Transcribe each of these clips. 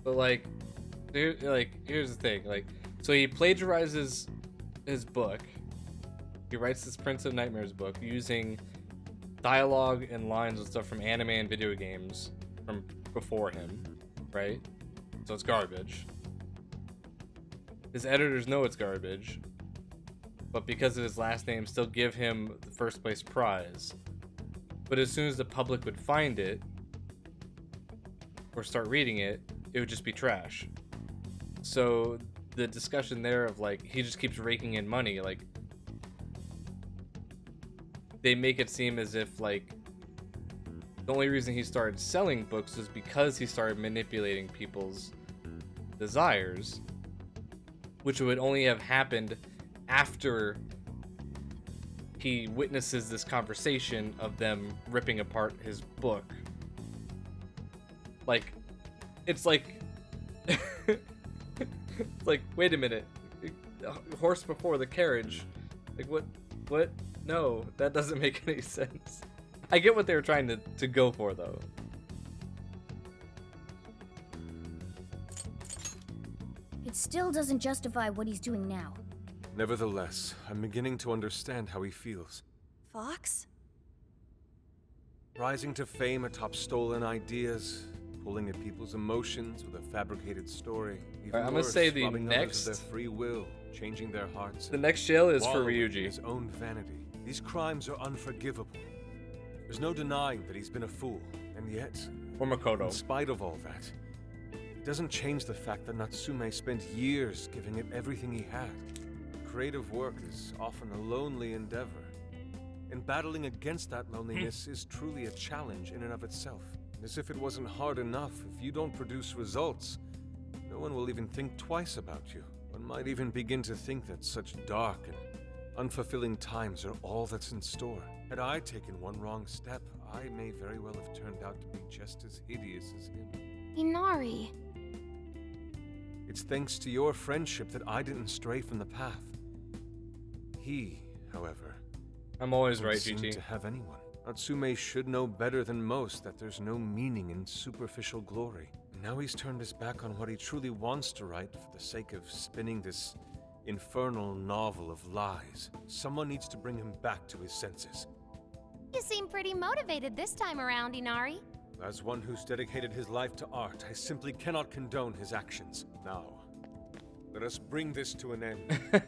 But like, here's the thing. Like, so he plagiarizes his book. He writes this Prince of Nightmares book using dialogue and lines and stuff from anime and video games from before him, right? So it's garbage. His editors know it's garbage, but because of his last name, still give him the first place prize. But as soon as the public would find it or start reading it, it would just be trash. So the discussion there of like, he just keeps raking in money, like, they make it seem as if like the only reason he started selling books was because he started manipulating people's desires, which would only have happened after he witnesses this conversation of them ripping apart his book. Like, it's like it's like, wait a minute, horse before the carriage. Like, what? No, that doesn't make any sense. I get what they were trying to go for, though. It still doesn't justify what he's doing now. Nevertheless, I'm beginning to understand how he feels. Fox? Rising to fame atop stolen ideas, pulling at people's emotions with a fabricated story. Even I'm gonna worse, say the robbing others next- of their free will, changing their hearts. The next jail is for wallowing in Ryuji. his own vanity. These crimes are unforgivable. There's no denying that he's been a fool, and yet, Or Makoto. in spite of all that, it doesn't change the fact that Natsume spent years giving it everything he had. Creative work is often a lonely endeavor, and battling against that loneliness is truly a challenge in and of itself. As if it wasn't hard enough, if you don't produce results, no one will even think twice about you. One might even begin to think that such dark and unfulfilling times are all that's in store. Had I taken one wrong step, I may very well have turned out to be just as hideous as him. Inari. It's thanks to your friendship that I didn't stray from the path. He, however, I'm always don't right, seem GG. to have anyone. Natsume should know better than most that there's no meaning in superficial glory. Now he's turned his back on what he truly wants to write for the sake of spinning this infernal novel of lies. Someone needs to bring him back to his senses. You seem pretty motivated this time around, Inari. As one who's dedicated his life to art, I simply cannot condone his actions. Now, let us bring this to an end.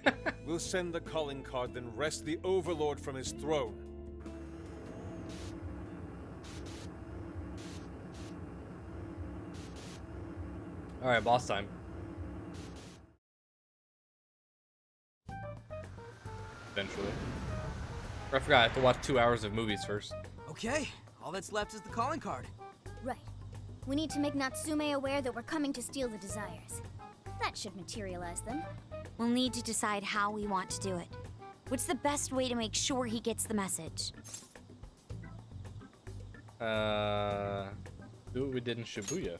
We'll send the calling card, then wrest the Overlord from his throne. Alright, boss time. Eventually. I forgot, I have to watch 2 hours of movies first. Okay, all that's left is the calling card. Right. We need to make Natsume aware that we're coming to steal the desires. That should materialize them. We'll need to decide how we want to do it. What's the best way to make sure he gets the message? Do what we did in Shibuya.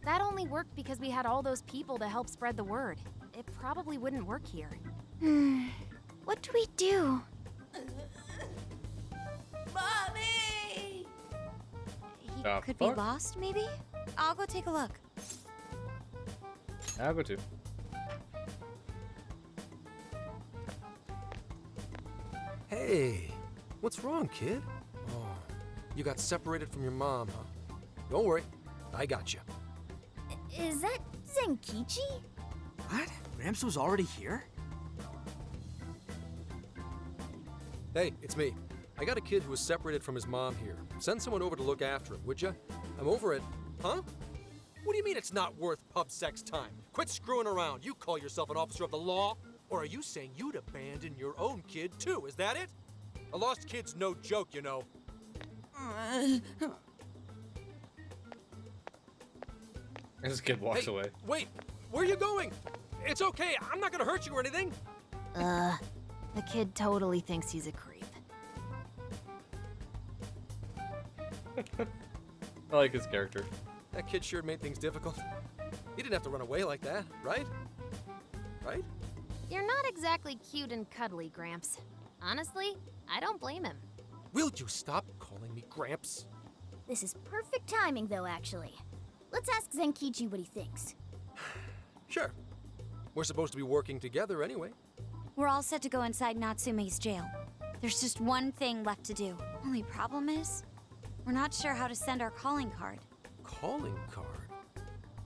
That only worked because we had all those people to help spread the word. It probably wouldn't work here. What do we do? Mommy! He The could fuck? be lost, maybe? I'll go take a look. I'll go too. Hey, what's wrong, kid? Oh, you got separated from your mom, huh? Don't worry, I got you. Is that Zenkichi? What? Gramps was already here? Hey, it's me. I got a kid who was separated from his mom here. Send someone over to look after him, would ya? I'm over it. Huh? What do you mean it's not worth pub sex time? Quit screwing around. You call yourself an officer of the law? Or are you saying you'd abandon your own kid too? Is that it? A lost kid's no joke, you know. This kid walks Hey, away. wait! Where are you going? It's okay. I'm not gonna hurt you or anything. The kid totally thinks he's a creep. I like his character. That kid sure made things difficult. He didn't have to run away like that, right? Right? You're not exactly cute and cuddly, Gramps. Honestly, I don't blame him. Will you stop calling me Gramps? This is perfect timing, though, actually. Let's ask Zenkichi what he thinks. Sure. We're supposed to be working together anyway. We're all set to go inside Natsume's jail. There's just one thing left to do. Only problem is, we're not sure how to send our calling card. Calling card?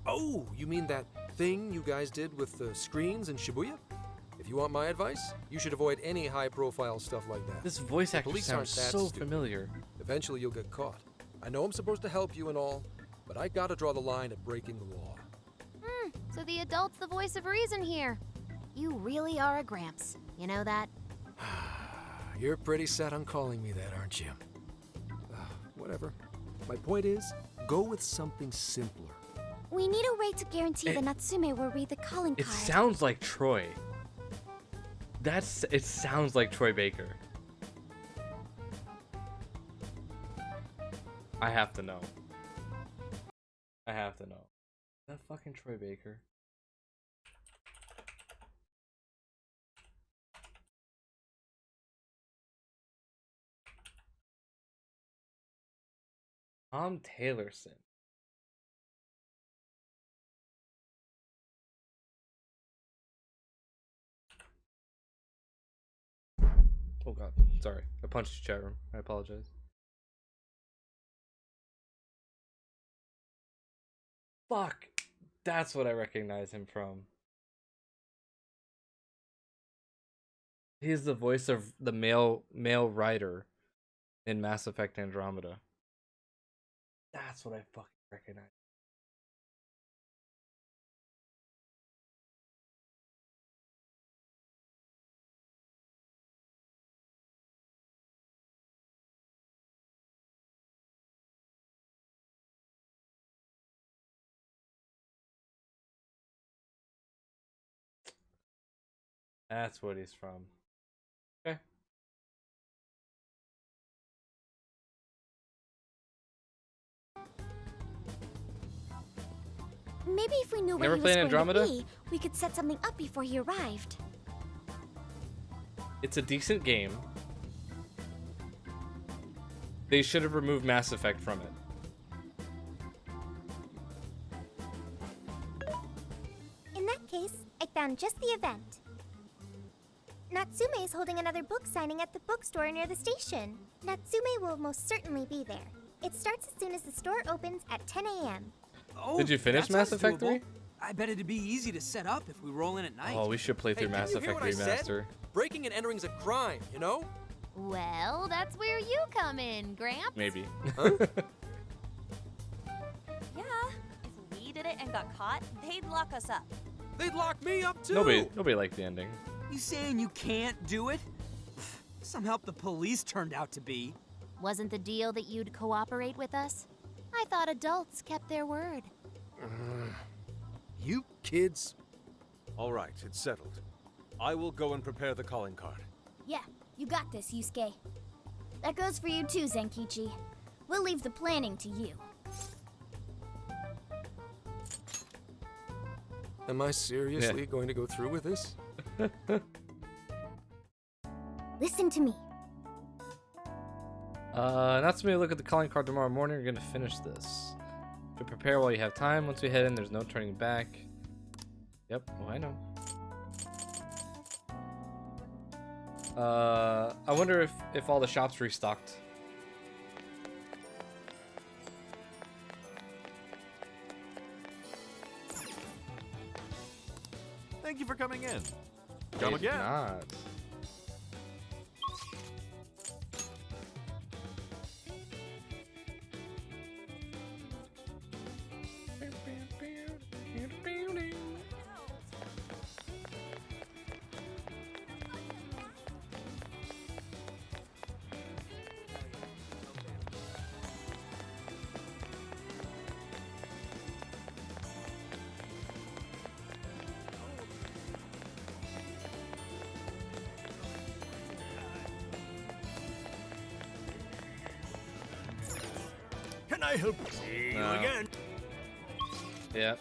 Oh, you mean that thing you guys did with the screens in Shibuya? If you want my advice, you should avoid any high-profile stuff like that. This voice actor police sounds aren't that so stupid. familiar. Eventually you'll get caught. I know I'm supposed to help you and all, but I gotta draw the line at breaking the law. So the adult's the voice of reason here. You really are a Gramps. You know that? You're pretty set on calling me that, aren't you? Whatever. My point is, go with something simpler. We need a way to guarantee that Natsume will read the calling It card. sounds like Troy. It sounds like Troy Baker. I have to know. I have to know. Is that fucking Troy Baker? Tom Taylorson. Oh god, sorry. I punched the chat room. I apologize. Fuck. That's what I recognize him from. He's the voice of the male Ryder in Mass Effect Andromeda. That's what I fucking recognize. That's what he's from. Okay. Maybe if we knew where Never he was played going Andromeda? to be, we could set something up before he arrived. It's a decent game. They should have removed Mass Effect from it. In that case, I found just the event. Natsume is holding another book signing at the bookstore near the station. Natsume will most certainly be there. It starts as soon as the store opens at 10 a.m. Oh, Did you finish that Mass sounds Effect doable. 3? I bet it'd be easy to set up if we roll in at night. Oh, we should play through Hey, Mass didn't you hear Effect what I said? Remaster. Breaking and entering's a crime, you know? Well, that's where you come in, Gramps. Maybe. Yeah, if we did it and got caught, they'd lock us up. They'd lock me up too. Nobody liked the ending. You saying you can't do it? Some help the police turned out to be. Wasn't the deal that you'd cooperate with us? I thought adults kept their word. You kids. All right, it's settled. I will go and prepare the calling card. Yeah, you got this, Yusuke. That goes for you too, Zenkichi. We'll leave the planning to you. Am I seriously going to go through with this? Listen to me. Natsume, look at the calling card tomorrow morning. We're gonna finish this. To prepare while you have time. Once we head in, there's no turning back. Yep. Oh, I know. I wonder if all the shops restocked. Thank you for coming in. Come They've again. Not. Can I help you No. again? Yep.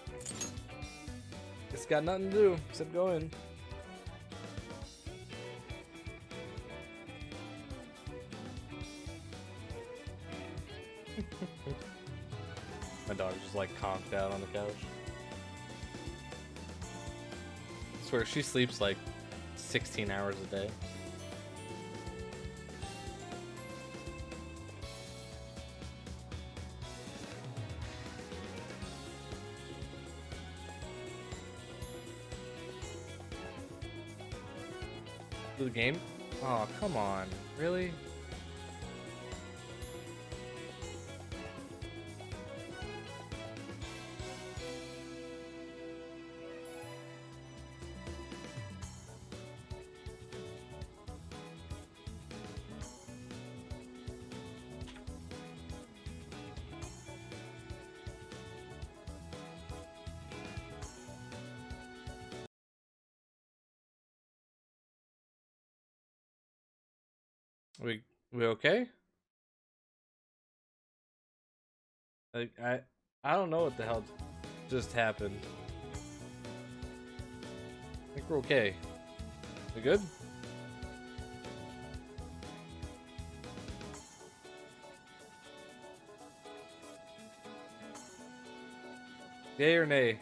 It's got nothing to do except go in. My dog's just just like conked out on the couch. I swear she sleeps like 16 hours a day. The game? Oh, come on. Really? We okay? Like I don't know what the hell just happened. I think we're okay. We good? Yay or nay?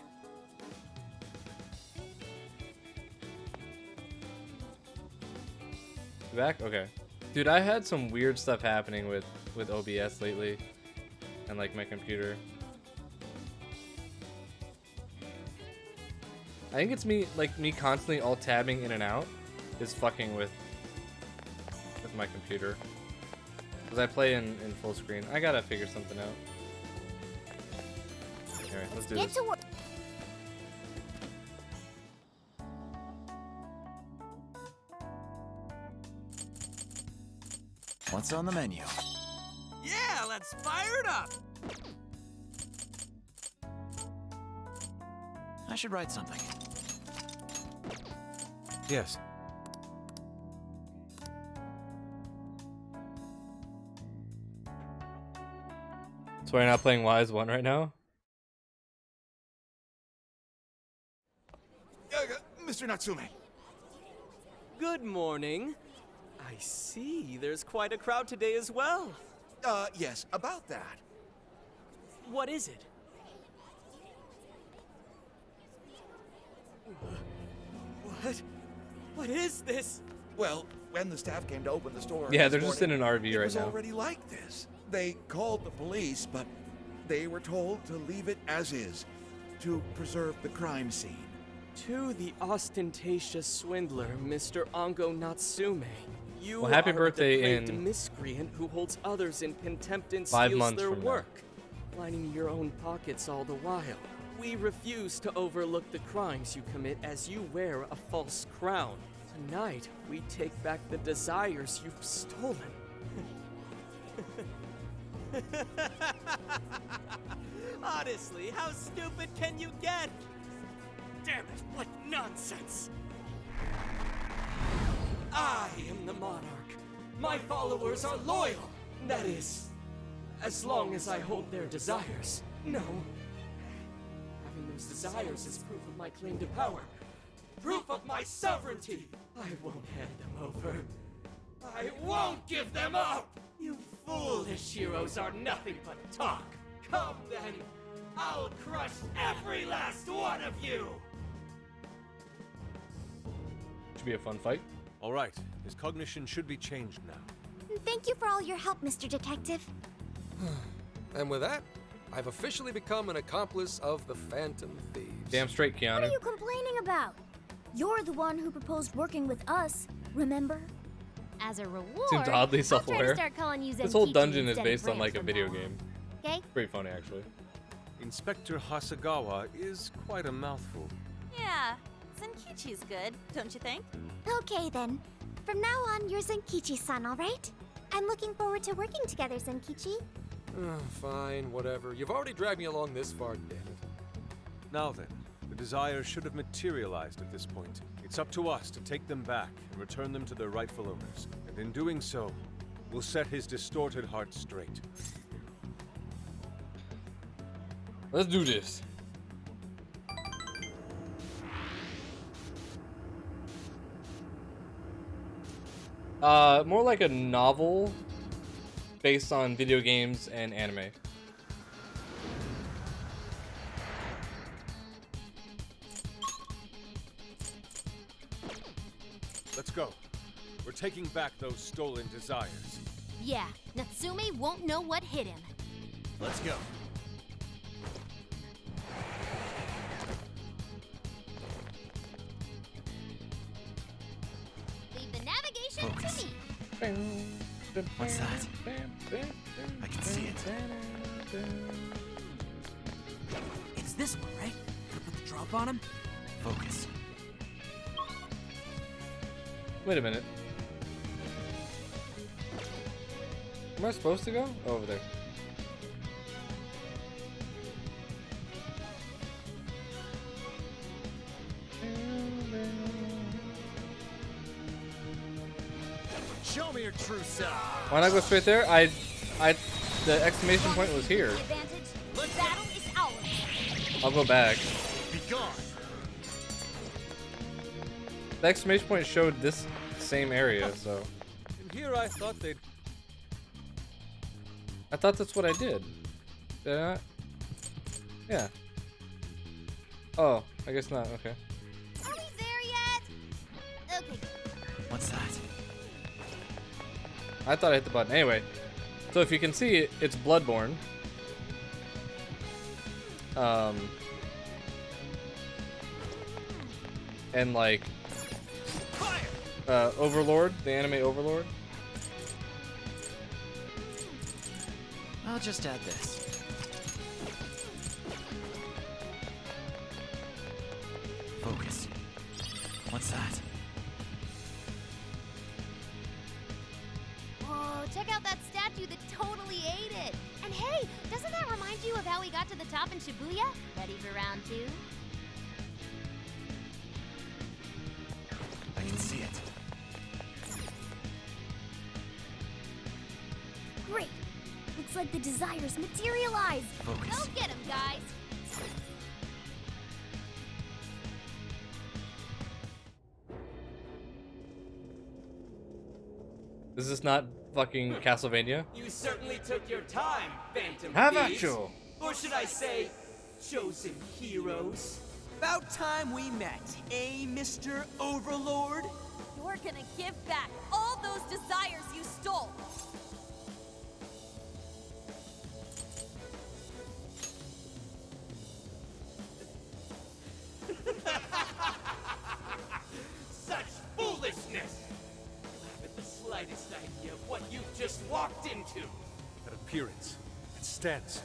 You back? Okay. Dude, I had some weird stuff happening with OBS lately and like my computer. I think it's me constantly alt tabbing in and out is fucking with my computer. Cause I play in full screen. I gotta figure something out. Anyway, let's do this. What's on the menu? Yeah, let's fire it up! I should write something. Yes. So we're not playing Wise 1 right now? Mr. Natsume. Good morning. I see there's quite a crowd today as well. Yes, about that. What is it? What? What is this? Well, when the staff came to open the store, Yeah, this they're just in morning, an RV it right was now. already like this. They called the police, but they were told to leave it as is, to preserve the crime scene. To the ostentatious swindler, Mr. Ongo Natsume. You Well, happy are birthday a depraved in miscreant who holds others in contempt and 5 steals months their from now. work, lining your own pockets all the while. We refuse to overlook the crimes you commit as you wear a false crown. Tonight, we take back the desires you've stolen. Honestly, how stupid can you get? Damn it, what nonsense! I am the monarch. My followers are loyal. That is, as long as I hold their desires. No. Having those desires is proof of my claim to power. Proof of my sovereignty. I won't hand them over. I won't give them up! You foolish heroes are nothing but talk. Come then, I'll crush every last one of you! Should be a fun fight. All right, his cognition should be changed now. Thank you for all your help, Mr. Detective. And with that, I've officially become an accomplice of the Phantom Thieves. Damn straight, What Keanu. are you complaining about? You're the one who proposed working with us, remember? As a reward, Seems oddly I'll try to self-aware. start calling you This whole Zenkichi dungeon is instead of based on Brand like a from video now on. game. Okay? Pretty funny actually. Inspector Hasagawa is quite a mouthful. Yeah, Zenkichi's good, don't you think? Okay then. From now on, you're Zenkichi-san, alright? I'm looking forward to working together, Zenkichi. Fine, whatever. You've already dragged me along this far, damn it. Now then, the desires should have materialized at this point. It's up to us to take them back and return them to their rightful owners. And in doing so, we'll set his distorted heart straight. Let's do this. More like a novel based on video games and anime. Let's go. We're taking back those stolen desires. Yeah, Natsume won't know what hit him. Let's go. Leave the navigation Focus. to me. What's that? I can see it. It's this one, right? Gotta put the drop on him? Focus. Wait a minute. Where am I supposed to go? Oh, over there. Show me your true self. Why not go straight there? The exclamation point was here. Advantage. Battle is ours. I'll go back. Be gone. The exclamation point showed this same area, so And here I thought they'd... I thought that's what I did. Did I not? Yeah. Oh, I guess not. Okay. Are we there yet? Okay. What's that? I thought I hit the button. Anyway, so if you can see, it's Bloodborne. And like Overlord, the anime Overlord. I'll just add this. Focus. What's that? Whoa, check out that statue that totally ate it. And hey, doesn't that remind you of how we got to the top in Shibuya? Ready for round 2? I can see it. Great! Looks like the desires materialize! Focus. Go get him, guys. Is this not fucking Castlevania? You certainly took your time, Phantom Have at Thieves. you. Or should I say, chosen heroes? About time we met, eh, Mr. Overlord? You're gonna give back all those desires you stole. Such foolishness! I haven't the slightest idea of what you've just walked into. That appearance. That stance.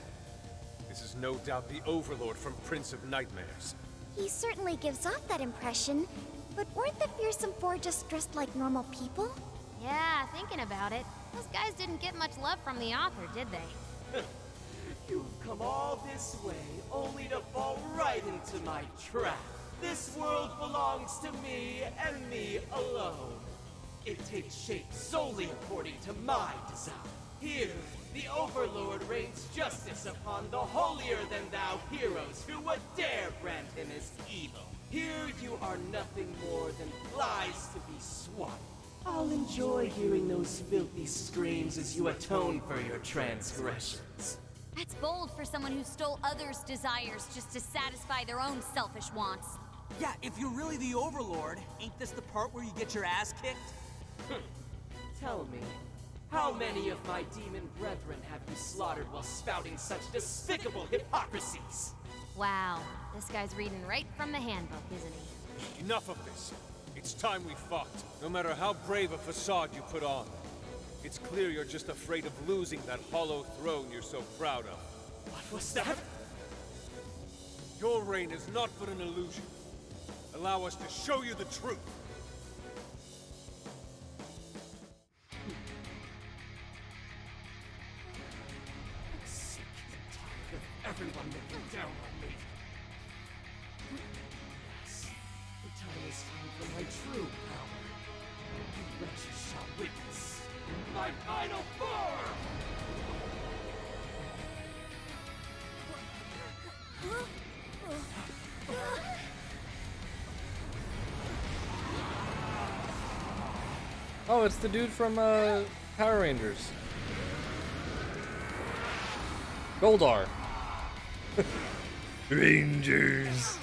This is no doubt the Overlord from Prince of Nightmares. He certainly gives off that impression, but weren't the fearsome four just dressed like normal people? Yeah, thinking about it, those guys didn't get much love from the author, did they? You've come all this way only to fall right into my trap. This world belongs to me and me alone. It takes shape solely according to my design. Here, the Overlord rains justice upon the holier-than-thou heroes who would dare brand him as evil. Here you are nothing more than flies to be swatted. I'll enjoy hearing those filthy screams as you atone for your transgressions. That's bold for someone who stole others' desires just to satisfy their own selfish wants. Yeah, if you're really the Overlord, ain't this the part where you get your ass kicked? Tell me, how many of my demon brethren have you slaughtered while spouting such despicable hypocrisies? Wow, this guy's reading right from the handbook, isn't he? Enough of this. It's time we fought. No matter how brave a facade you put on. It's clear you're just afraid of losing that hollow throne you're so proud of. What was that? Your reign is not but an illusion. Allow us to show you the truth. I'm sick and tired of everyone looking down on me. Yes, the time has come for my true power. You wretches shall witness my final form! Oh, it's the dude from Power Rangers. Goldar. Rangers.